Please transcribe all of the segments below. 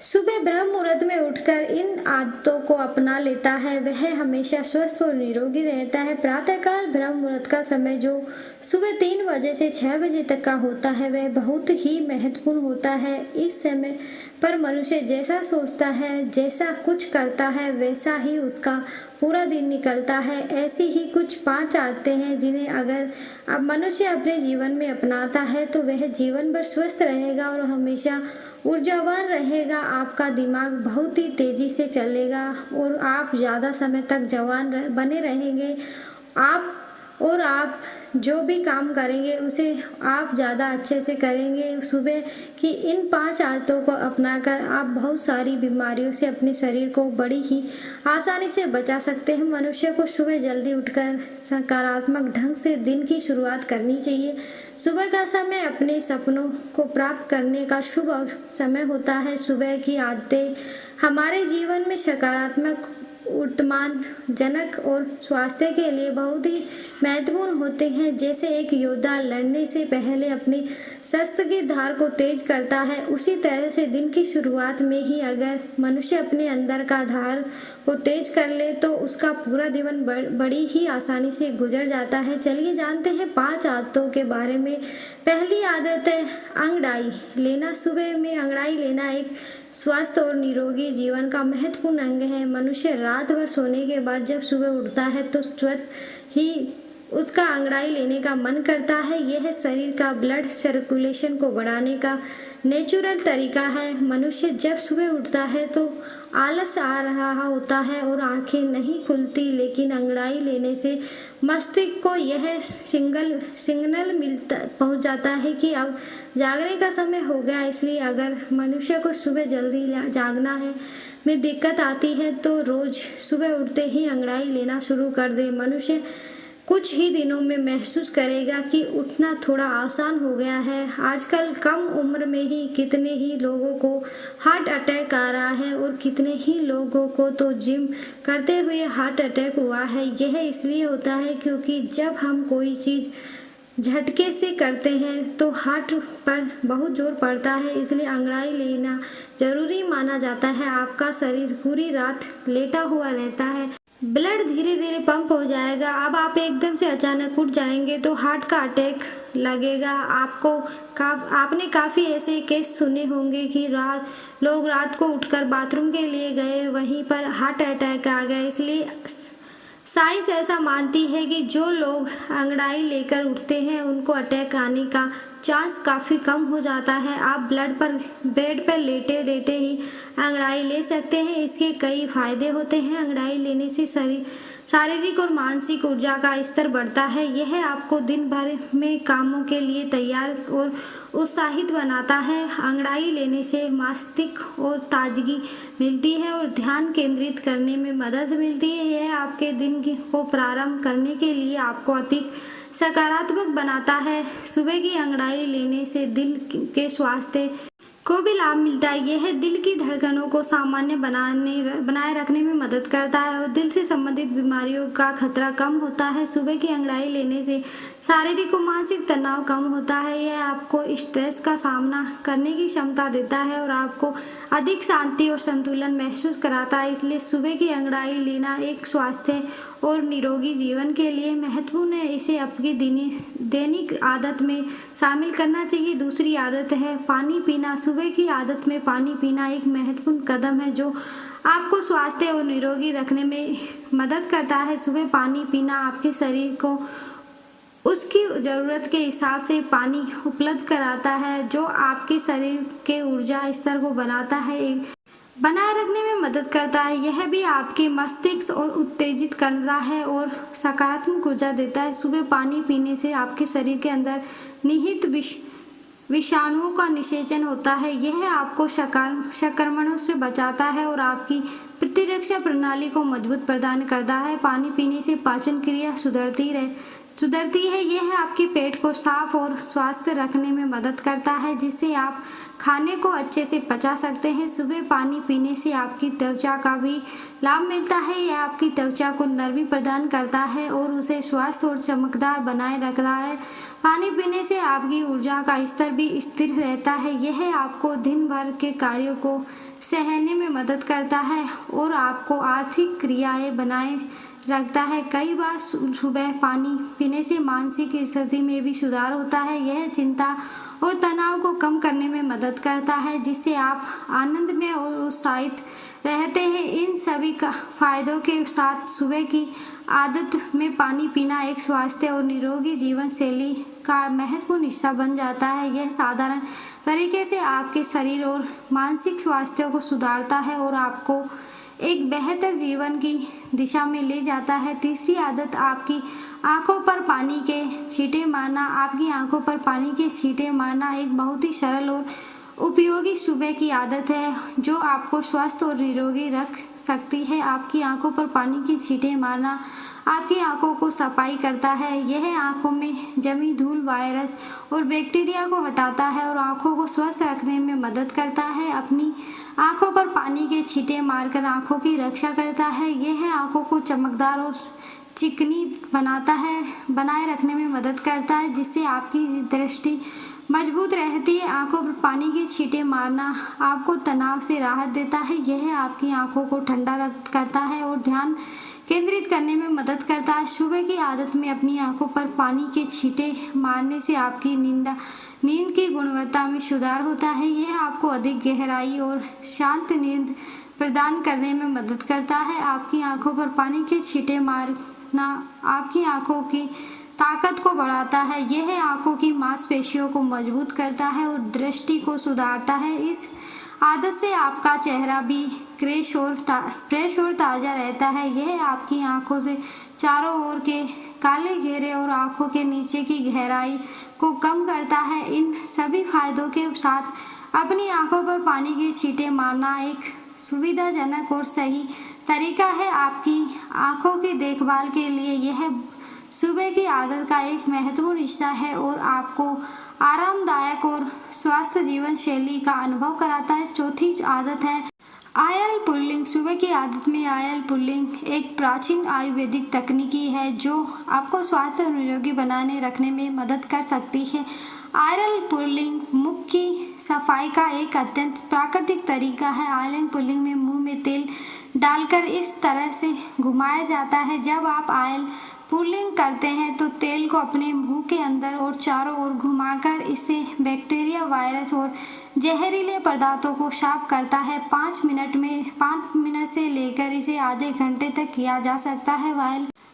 सुबह ब्रह्म मुहूर्त में उठकर इन आदतों को अपना लेता है वह हमेशा स्वस्थ और निरोगी रहता है। प्रातःकाल ब्रह्म मुहूर्त का समय जो सुबह 3 बजे से 6 बजे तक का होता है वह बहुत ही महत्वपूर्ण होता है। इस समय पर मनुष्य जैसा सोचता है, जैसा कुछ करता है, वैसा ही उसका पूरा दिन निकलता है। ऐसी ही कुछ 5 आदतें हैं जिन्हें अगर अब मनुष्य अपने जीवन में अपनाता है तो वह जीवन भर स्वस्थ रहेगा और हमेशा ऊर्जावान रहेगा। आपका दिमाग बहुत ही तेजी से चलेगा और आप ज़्यादा समय तक जवान बने रहेंगे। आप जो भी काम करेंगे उसे आप ज़्यादा अच्छे से करेंगे। सुबह की इन 5 आदतों को अपनाकर आप बहुत सारी बीमारियों से अपने शरीर को बड़ी ही आसानी से बचा सकते हैं। मनुष्य को सुबह जल्दी उठकर सकारात्मक ढंग से दिन की शुरुआत करनी चाहिए। सुबह का समय अपने सपनों को प्राप्त करने का शुभ समय होता है। सुबह की आदतें हमारे जीवन में सकारात्मक, उत्थानजनक और स्वास्थ्य के लिए बहुत ही महत्वपूर्ण होते हैं। जैसे एक योद्धा लड़ने से पहले अपनी शस्त्र की धार को तेज करता है, उसी तरह से दिन की शुरुआत में ही अगर मनुष्य अपने अंदर का धार को तेज कर ले तो उसका पूरा जीवन बड़ी ही आसानी से गुजर जाता है। चलिए जानते हैं 5 आदतों के बारे में। पहली आदत है अंगड़ाई लेना। सुबह में अंगड़ाई लेना एक स्वस्थ और निरोगी जीवन का महत्वपूर्ण अंग है। मनुष्य रात भर सोने के बाद जब सुबह उठता है तो तुरंत ही उसका अंगड़ाई लेने का मन करता है। यह शरीर का ब्लड सर्कुलेशन को बढ़ाने का नेचुरल तरीका है। मनुष्य जब सुबह उठता है तो आलस आ रहा होता है और आंखें नहीं खुलती, लेकिन अंगड़ाई लेने से मस्तिष्क को यह सिग्नल पहुंच जाता है कि अब जागने का समय हो गया। इसलिए अगर मनुष्य को सुबह जल्दी जागना है में दिक्कत आती है तो रोज सुबह उठते ही अंगड़ाई लेना शुरू कर दे। मनुष्य कुछ ही दिनों में महसूस करेगा कि उठना थोड़ा आसान हो गया है। आजकल कम उम्र में ही कितने ही लोगों को हार्ट अटैक आ रहा है और कितने ही लोगों को तो जिम करते हुए हार्ट अटैक हुआ है। यह इसलिए होता है क्योंकि जब हम कोई चीज़ झटके से करते हैं तो हार्ट पर बहुत जोर पड़ता है, इसलिए अंगड़ाई लेना जरूरी माना जाता है। आपका शरीर पूरी रात लेटा हुआ रहता है, ब्लड धीरे धीरे पंप हो जाएगा। अब आप एकदम से अचानक उठ जाएंगे तो हार्ट का अटैक लगेगा आपको। आपने काफ़ी ऐसे केस सुने होंगे कि लोग रात को उठकर बाथरूम के लिए गए, वहीं पर हार्ट अटैक आ गया। इसलिए साइंस ऐसा मानती है कि जो लोग अंगड़ाई लेकर उठते हैं उनको अटैक आने का चांस काफ़ी कम हो जाता है। आप बेड पर लेटे लेटे ही अंगड़ाई ले सकते हैं। इसके कई फायदे होते हैं। अंगड़ाई लेने से शारीरिक और मानसिक ऊर्जा का स्तर बढ़ता है। यह आपको दिन भर में कामों के लिए तैयार और उत्साहित बनाता है। अंगड़ाई लेने से मस्तिष्क और ताजगी मिलती है और ध्यान केंद्रित करने में मदद मिलती है। यह आपके दिन को प्रारंभ करने के लिए आपको अधिक सकारात्मक बनाता है। सुबह की अंगड़ाई लेने से दिल के स्वास्थ्य को भी लाभ मिलता है। यह दिल की धड़कनों को सामान्य बनाए रखने में मदद करता है और दिल से संबंधित बीमारियों का खतरा कम होता है। सुबह की अंगड़ाई लेने से शारीरिक और मानसिक तनाव कम होता है। यह आपको स्ट्रेस का सामना करने की क्षमता देता है और आपको अधिक शांति और संतुलन महसूस कराता है। इसलिए सुबह की अंगड़ाई लेना एक स्वास्थ्य और निरोगी जीवन के लिए महत्वपूर्ण है। इसे आपकी दैनिक आदत में शामिल करना चाहिए। दूसरी आदत है पानी पीना। सुबह की आदत में पानी पीना एक महत्वपूर्ण कदम है जो आपको स्वास्थ्य और निरोगी रखने में मदद करता है। सुबह पानी पीना आपके शरीर को उसकी ज़रूरत के हिसाब से पानी उपलब्ध कराता है, जो आपके शरीर के ऊर्जा स्तर को बनाए रखने में मदद करता है। यह भी आपके मस्तिष्क और उत्तेजित करता है और सकारात्मक ऊर्जा देता है। सुबह पानी पीने से आपके शरीर के अंदर निहित विषाणुओं का निषेचन होता है। यह आपको संक्रमणों से बचाता है और आपकी प्रतिरक्षा प्रणाली को मजबूत प्रदान करता है। पानी पीने से पाचन क्रिया सुधरती है। यह आपके पेट को साफ और स्वस्थ रखने में मदद करता है, जिससे आप खाने को अच्छे से पचा सकते हैं। सुबह पानी पीने से आपकी त्वचा का भी लाभ मिलता है। यह आपकी त्वचा को नरमी प्रदान करता है और उसे स्वस्थ और चमकदार बनाए रखता है। पानी पीने से आपकी ऊर्जा का स्तर भी स्थिर रहता है। यह आपको दिन भर के कार्यों को सहने में मदद करता है और आपको आर्थिक क्रियाएं बनाए रखता है। कई बार सुबह पानी पीने से मानसिक स्थिति में भी सुधार होता है। यह चिंता और तनाव को कम करने में मदद करता है, जिससे आप आनंद में और उत्साहित रहते हैं। इन सभी का फायदों के साथ सुबह की आदत में पानी पीना एक स्वास्थ्य और निरोगी जीवन शैली का महत्वपूर्ण हिस्सा बन जाता है। यह साधारण तरीके से आपके शरीर और मानसिक स्वास्थ्य को सुधारता है और आपको एक बेहतर जीवन की दिशा में ले जाता है। तीसरी आदत आपकी आंखों पर पानी के छींटे मारना। आपकी आंखों पर पानी के छींटे मारना एक बहुत ही सरल और उपयोगी सुबह की आदत है जो आपको स्वस्थ और निरोगी रख सकती है। आपकी आंखों पर पानी की छींटे मारना आपकी आंखों को सफाई करता है। यह आंखों में जमी धूल, वायरस और बैक्टीरिया को हटाता है और आंखों को स्वस्थ रखने में मदद करता है। अपनी आंखों पर पानी के छींटे मारकर आंखों की रक्षा करता है। यह आंखों को चमकदार और चिकनी बनाए रखने में मदद करता है, जिससे आपकी दृष्टि मजबूत रहती है। आंखों पर पानी के छींटे मारना आपको तनाव से राहत देता है। यह आपकी आंखों को ठंडा करता है और ध्यान केंद्रित करने में मदद करता है। सुबह की आदत में अपनी आंखों पर पानी के छींटे मारने से आपकी नींद की गुणवत्ता में सुधार होता है। यह आपको अधिक गहराई और शांत नींद प्रदान करने में मदद करता है। आपकी आंखों पर पानी के छींटे मारना आपकी आंखों की ताकत को बढ़ाता है। यह आंखों की मांसपेशियों को मजबूत करता है और दृष्टि को सुधारता है। इस आदत से आपका चेहरा भी फ्रेश और ताज़ा रहता है। यह आपकी आंखों से चारों ओर के काले घेरे और आंखों के नीचे की गहराई को कम करता है। इन सभी फायदों के साथ अपनी आंखों पर पानी के छींटे मारना एक सुविधाजनक और सही तरीका है। आपकी आंखों की देखभाल के लिए यह सुबह की आदत का एक महत्वपूर्ण हिस्सा है और आपको आरामदायक और स्वस्थ जीवन शैली का अनुभव कराता है। चौथी आदत है आयल पुल्लिंग। सुबह की आदत में आयल पुल्लिंग एक प्राचीन आयुर्वेदिक तकनीकी है जो आपको स्वास्थ्य और निरोगी बनाने रखने में मदद कर सकती है। आयल पुल्लिंग मुख की सफाई का एक अत्यंत प्राकृतिक तरीका है। आयल पुल्लिंग में मुंह में तेल डालकर इस तरह से घुमाया जाता है। जब आप आयल पुल्लिंग करते हैं तो तेल को अपने मुंह के अंदर और चारों ओर घुमाकर इससे बैक्टीरिया, वायरस और जहरीले पदार्थों को साफ करता है। 5 मिनट से लेकर इसे आधे घंटे तक किया जा सकता है।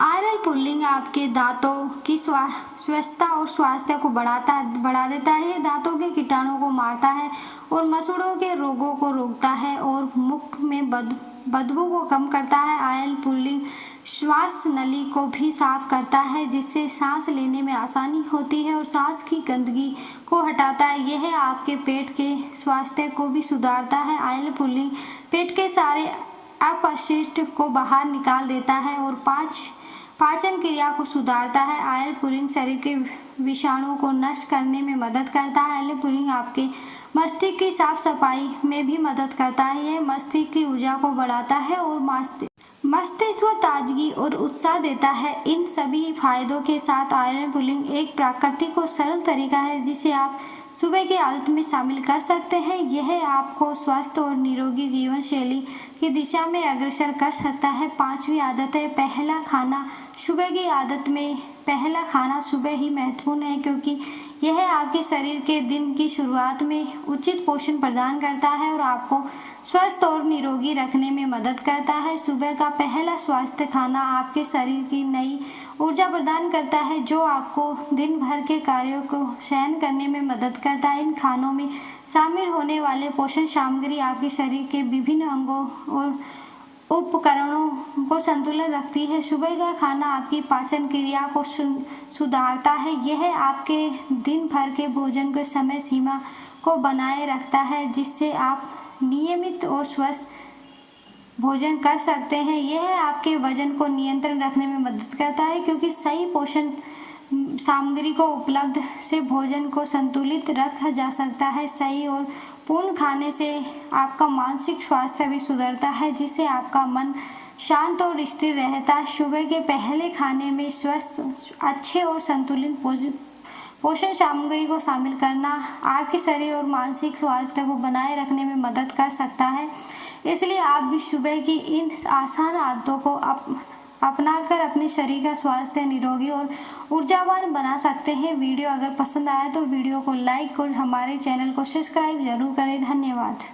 आयल पुल्लिंग आपके दांतों की स्वच्छता और स्वास्थ्य को बढ़ा देता है। दांतों के कीटाणुओं को मारता है और मसूड़ों के रोगों को रोकता है और मुख में बदबू को कम करता है। आयल पुल्लिंग श्वास नली को भी साफ करता है, जिससे सांस लेने में आसानी होती है और सांस की गंदगी को हटाता है। यह आपके पेट के स्वास्थ्य को भी सुधारता है। आयल पुल्लिंग पेट के सारे अपशिष्ट को बाहर निकाल देता है और पाचन क्रिया को सुधारता है। आयल पुल्लिंग शरीर के विषाणुओं को नष्ट करने में मदद करता है। आयल पुल्लिंग आपके मस्तिष्क की साफ सफाई में भी मदद करता है। यह मस्तिष्क की ऊर्जा को बढ़ाता है और मस्तिष्क को ताजगी और उत्साह देता है। इन सभी फायदों के साथ आयल पुल्लिंग एक प्राकृतिक और सरल तरीका है जिसे आप सुबह की आदत में शामिल कर सकते हैं। यह आपको स्वस्थ और निरोगी जीवन शैली की दिशा में अग्रसर कर सकता है। 5वीं आदत है पहला खाना। सुबह की आदत में पहला खाना सुबह ही महत्वपूर्ण है क्योंकि यह आपके शरीर के दिन की शुरुआत में उचित पोषण प्रदान करता है और आपको स्वस्थ और निरोगी रखने में मदद करता है। सुबह का पहला स्वास्थ्य खाना आपके शरीर की नई ऊर्जा प्रदान करता है जो आपको दिन भर के कार्यों को सहन करने में मदद करता है। इन खानों में शामिल होने वाले पोषण सामग्री आपके शरीर के विभिन्न अंगों और उपकरणों को संतुलन रखती है। सुबह का खाना आपकी पाचन क्रिया को सुधारता है। यह आपके दिन भर के भोजन के समय सीमा को बनाए रखता है जिससे आप नियमित और स्वस्थ भोजन कर सकते हैं। यह आपके वजन को नियंत्रण रखने में मदद करता है क्योंकि सही पोषण सामग्री को उपलब्ध से भोजन को संतुलित रखा जा सकता है। सही और पूर्ण खाने से आपका मानसिक स्वास्थ्य भी सुधरता है जिससे आपका मन शांत और स्थिर रहता है। सुबह के पहले खाने में स्वस्थ, अच्छे और संतुलित पोषण सामग्री को शामिल करना आपके शरीर और मानसिक स्वास्थ्य को बनाए रखने में मदद कर सकता है। इसलिए आप भी सुबह की इन आसान आदतों को अपनाकर अपने शरीर का स्वास्थ्य निरोगी और ऊर्जावान बना सकते हैं। वीडियो अगर पसंद आए तो वीडियो को लाइक और हमारे चैनल को सब्सक्राइब जरूर करें। धन्यवाद।